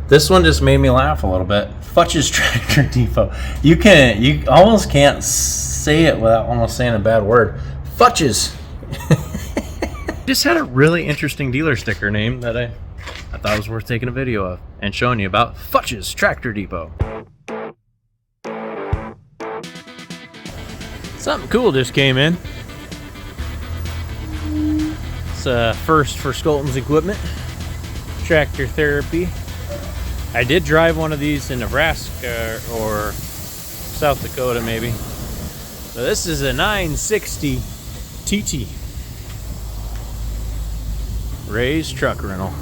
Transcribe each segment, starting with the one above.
This one just made me laugh a little bit. Futch's Tractor Depot. You almost can't say it without almost saying a bad word. Futch's. Just had a really interesting dealer sticker name that I thought was worth taking a video of and showing you about. Futch's Tractor Depot. Something cool just came in. It's a first for Skolton's equipment. Tractor therapy. I did drive one of these in Nebraska or South Dakota maybe. So this is a 960 TT. Ray's truck rental.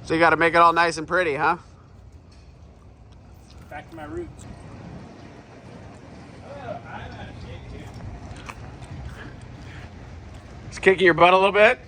So you got to make it all nice and pretty, huh? Back to my roots. It's kicking your butt a little bit.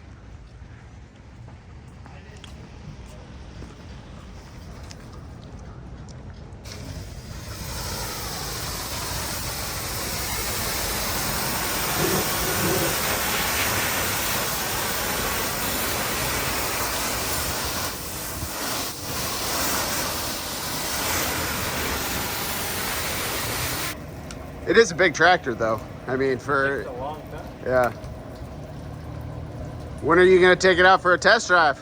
It is a big tractor, though. I mean, for Takes a long time. Yeah. When are you going to take it out for a test drive?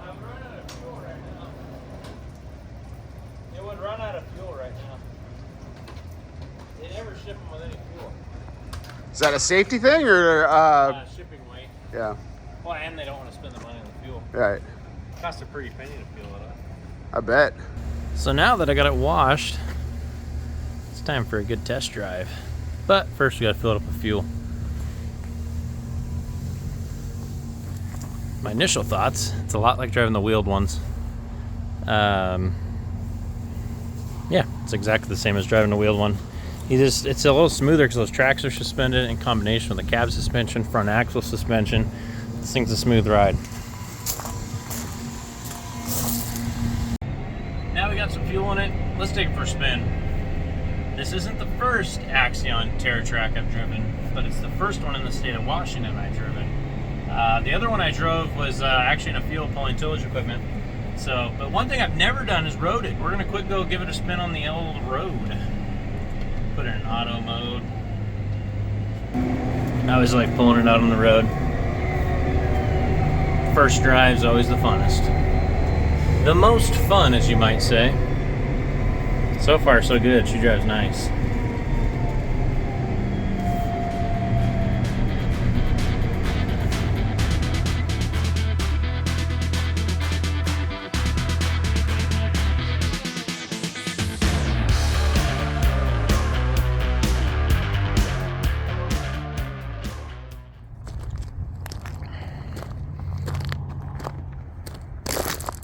I'm running out of fuel right now. It would run out of fuel right now. They never ship them with any fuel. Is that a safety thing or? Shipping weight. Yeah. Well, and they don't want to spend the money on the fuel. Right. It costs a pretty penny to fuel it up. I bet. So now that I got it washed, it's time for a good test drive. But first we got to fill it up with fuel. My initial thoughts, it's a lot like driving the wheeled ones. Yeah, it's exactly the same as driving the wheeled one. It's a little smoother because those tracks are suspended in combination with the cab suspension, front axle suspension. This thing's a smooth ride. Now we got some fuel in it. Let's take it for a spin. This isn't the first Axion TerraTrack I've driven, but it's the first one in the state of Washington I've driven. The other one I drove was actually in a field pulling tillage equipment. So, but one thing I've never done is rode it. We're gonna go give it a spin on the old road. Put it in auto mode. I always like pulling it out on the road. First drive's always the funnest. The most fun, as you might say. So far, so good. She drives nice.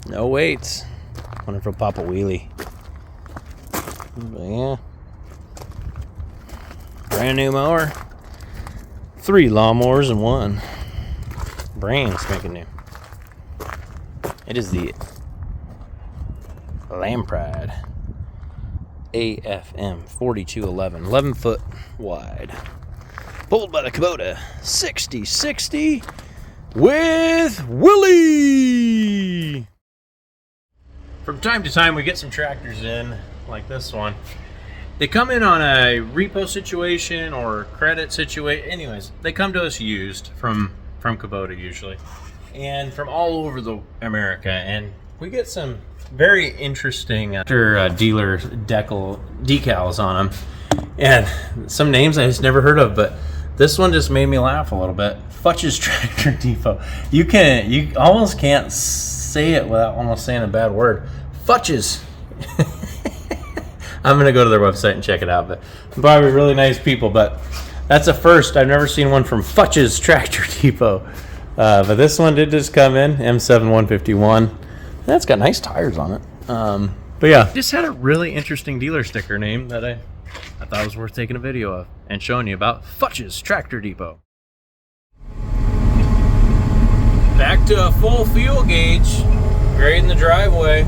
No weights. Wonder if it'll pop a wheelie. But yeah. Brand new mower. 3 lawnmowers in one. Brand spanking new. It is the Lampride AFM 4211. 11 foot wide. Pulled by the Kubota 6060 with Willy. From time to time we get some tractors in like this one. They come in on a repo situation or credit situation. Anyways, they come to us used from Kubota usually, and from all over America, and we get some very interesting dealer decals on them, and some names I just never heard of, but this one just made me laugh a little bit. Futch's Tractor Depot. You almost can't say it without almost saying a bad word. Futch's. I'm gonna go to their website and check it out, but probably really nice people. But that's a first. I've never seen one from Futch's Tractor Depot. But this one did just come in, M7-151. That's got nice tires on it. But yeah, just had a really interesting dealer sticker name that I thought was worth taking a video of and showing you about. Futch's Tractor Depot. Back to a full fuel gauge, grading the driveway.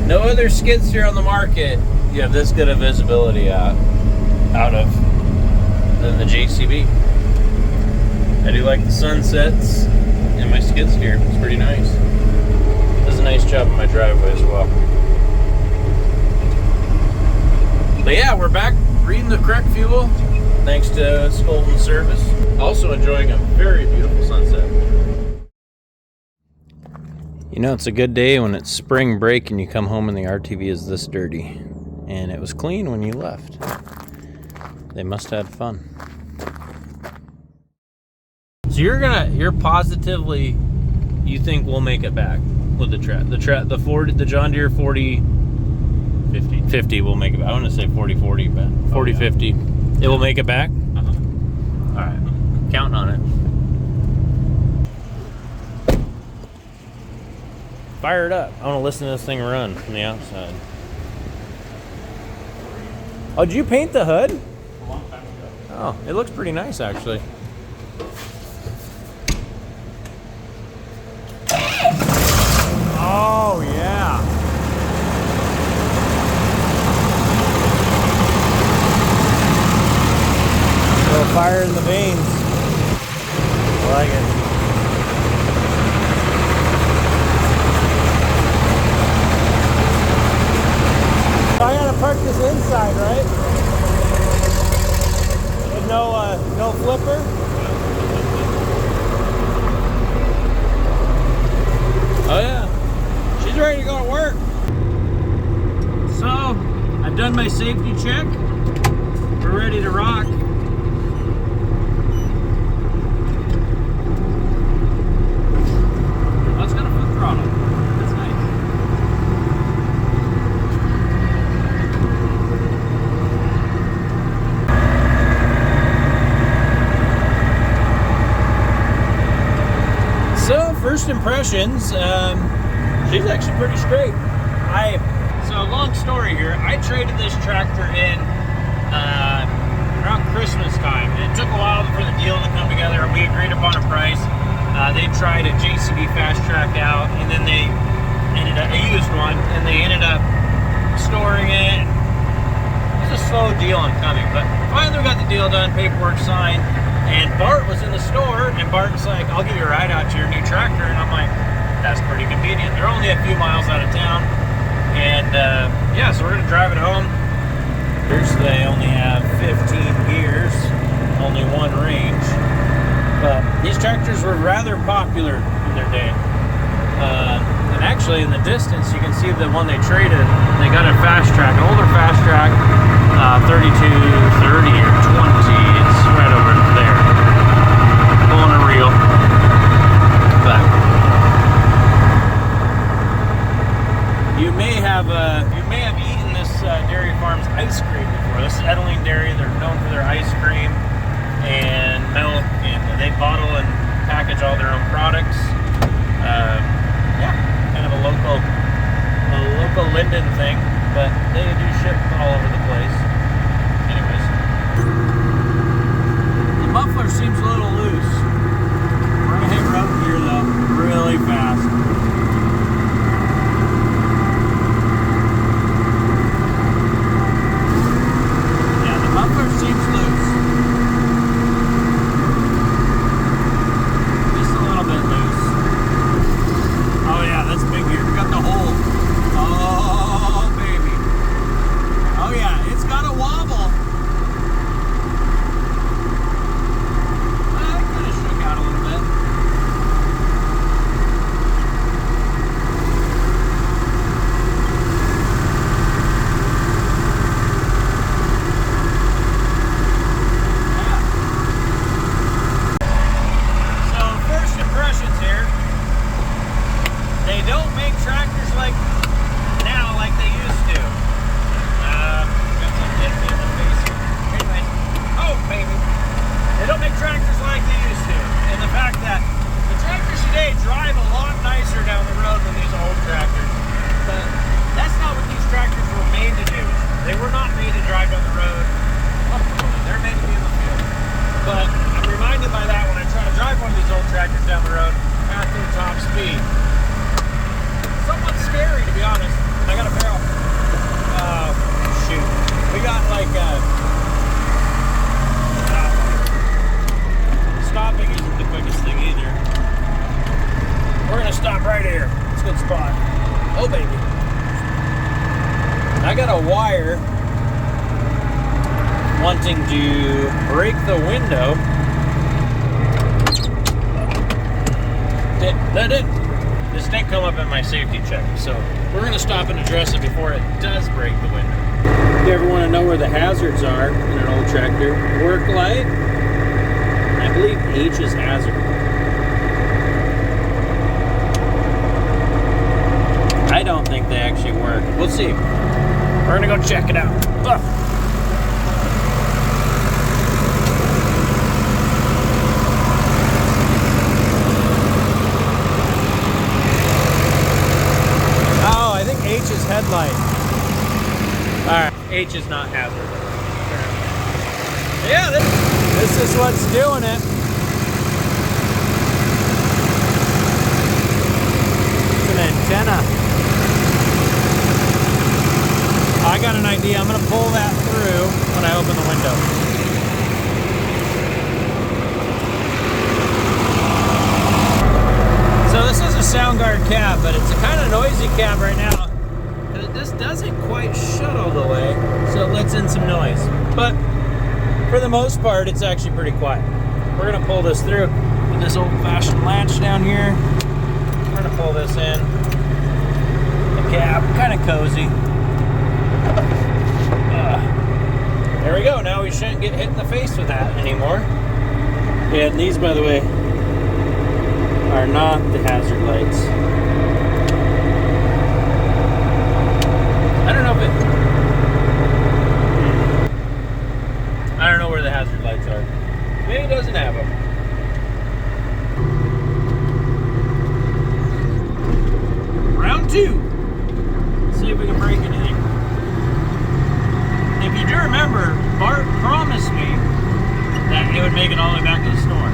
No other skid steer on the market you have this good of visibility out of than the JCB. I do like the sunsets and my skid steer. It's pretty nice. Does a nice job in my driveway as well. But yeah, we're back reading the correct fuel thanks to Skolden service. Also enjoying a very beautiful sunset. You know, it's a good day when it's spring break and you come home and the RTV is this dirty. And it was clean when you left. They must have had fun. So you're positively, you think we'll make it back with the John Deere 50 will make it back. I want to say 40 but 50. It will make it back? Uh-huh. All right, counting on it. Fire it up. I want to listen to this thing run from the outside. Oh, did you paint the hood? A long time ago. Oh, it looks pretty nice actually. Oh, yeah. A little fire in the veins. I like it. I gotta park this inside, right? With no flipper? Oh yeah. She's ready to go to work. So, I've done my safety check. We're ready to rock. Oh, it's got a foot throttle. That's nice. So, first impressions, she's actually pretty straight. So long story here, I traded this tractor in around Christmas time. And it took a while for the deal to come together. We agreed upon a price. They tried a JCB Fast Track out, and then they ended up, they used one, and they ended up storing it. It was a slow deal on coming, but finally we got the deal done, paperwork signed, and Bart was in the store, and Bart's like, I'll give you a ride out to your new tractor, and I'm like, that's pretty convenient. They're only a few miles out of town. And yeah, so we're gonna drive it home. Here's, they only have 15 gears, only one range. But these tractors were rather popular in their day. And actually in the distance, you can see the one they traded, they got a Fast Track, an older Fast Track, 32, 30, or 20, it's right over there. Pulling a reel. But you may have eaten this Dairy Farms ice cream before. This is Edeling Dairy. They're known for their ice cream and milk, and they bottle and package all their own products. Yeah, kind of a local Linden thing, but they do ship all over the place. Anyways, the muffler seems a little loose. We're gonna hit road gear though, really fast. Seems loose. Just a little bit loose. Oh yeah, that's big here. We got the hole. Oh baby. Oh yeah, it's got a wobble. It kind of shook out a little bit. stop right here. It's a good spot. Oh, baby. I got a wire wanting to break the window. This didn't come up in my safety check, so we're going to stop and address it before it does break the window. If you ever want to know where the hazards are in an old tractor, work light, I believe H is hazard. I don't think they actually work. We'll see. We're going to go check it out. Ugh. H's headlight. Alright, H is not hazard. Yeah, this is what's doing it. It's an antenna. I got an idea. I'm going to pull that through when I open the window. So this is a sound guard cab, but it's a kind of noisy cab right now. This doesn't quite shut all the way, so it lets in some noise. But for the most part, it's actually pretty quiet. We're going to pull this through with this old-fashioned latch down here. We're going to pull this in. The cab, kind of cozy. There we go. Now we shouldn't get hit in the face with that anymore. And these, by the way, are not the hazard lights. I don't know if I don't know where the hazard lights are. Maybe it doesn't have them. Round 2. Let's see if we can break anything. If you do remember, Bart promised me that it would make it all the way back to the store.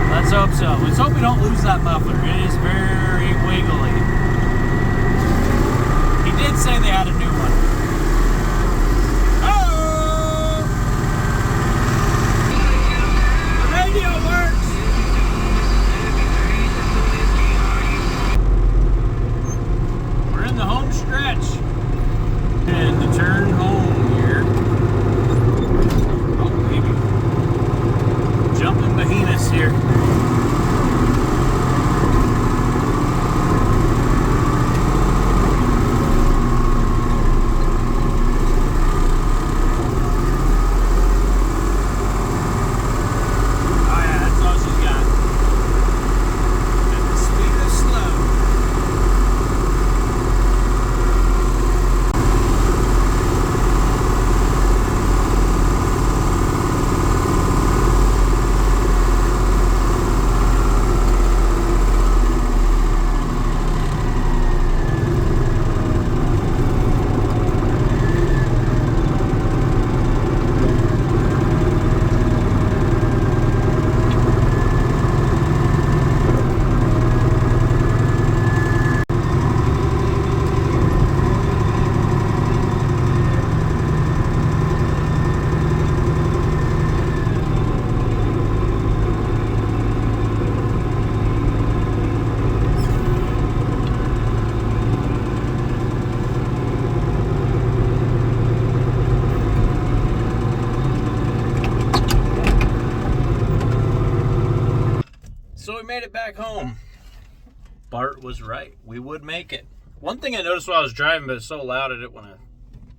Let's hope so. Let's hope we don't lose that muffler. It is very wiggly. He did say they had a new one. Oh! The radio works! We're in the home stretch. And to turn home here. Oh, baby. Jumping behemoths here. So we made it back home. Bart was right. We would make it. One thing I noticed while I was driving, but it's so loud I didn't want to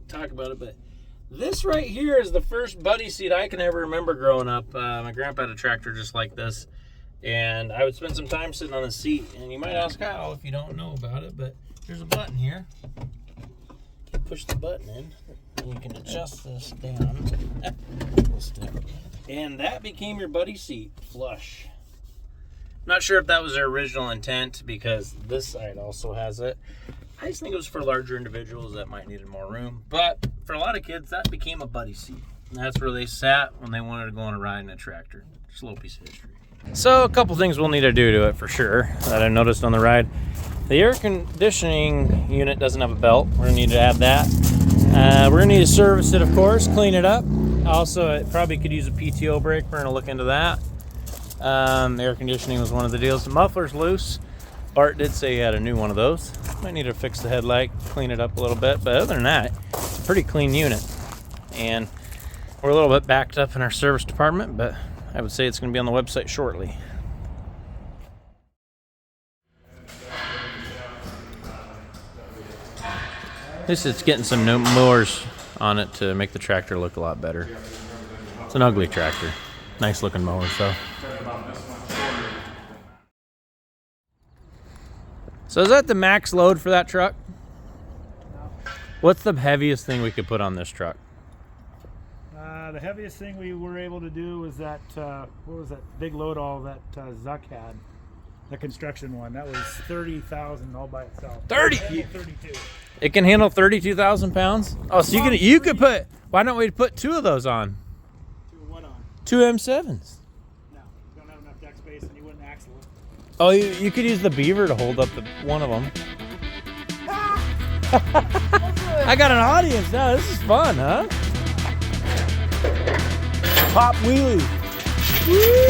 talk about it, but this right here is the first buddy seat I can ever remember growing up. My grandpa had a tractor just like this, and I would spend some time sitting on the seat. And you might ask how if you don't know about it, but there's a button here. You push the button in, and you can adjust this down. And that became your buddy seat, flush. Not sure if that was their original intent, because this side also has it. I just think it was for larger individuals that might need more room. But for a lot of kids, that became a buddy seat. And that's where they sat when they wanted to go on a ride in a tractor. Just a little piece of history. So a couple things we'll need to do to it for sure that I noticed on the ride. The air conditioning unit doesn't have a belt. We're gonna need to add that. We're gonna need to service it, of course, clean it up. Also, it probably could use a PTO brake. We're gonna look into that. Air conditioning was one of the deals. The muffler's loose. Bart did say he had a new one of those. Might need to fix the headlight, clean it up a little bit, but other than that, it's a pretty clean unit. And we're a little bit backed up in our service department, but I would say it's going to be on the website shortly. This is getting some new mowers on it to make the tractor look a lot better. It's an ugly tractor. Nice looking mower, though. So is that the max load for that truck? What's the heaviest thing we could put on this truck? The heaviest thing we were able to do was that, what was that big load all that Zuck had? The construction one. That was 30,000 all by itself. 30? 32. It can handle 32,000 pounds? Oh, so you could put, why don't we put 2 of those on? 2 what on? 2 M7s. No, you don't have enough deck space and you wouldn't axle it. Oh, you could use the beaver to hold up one of them. I got an audience now. This is fun, huh? Pop wheelie. Woo!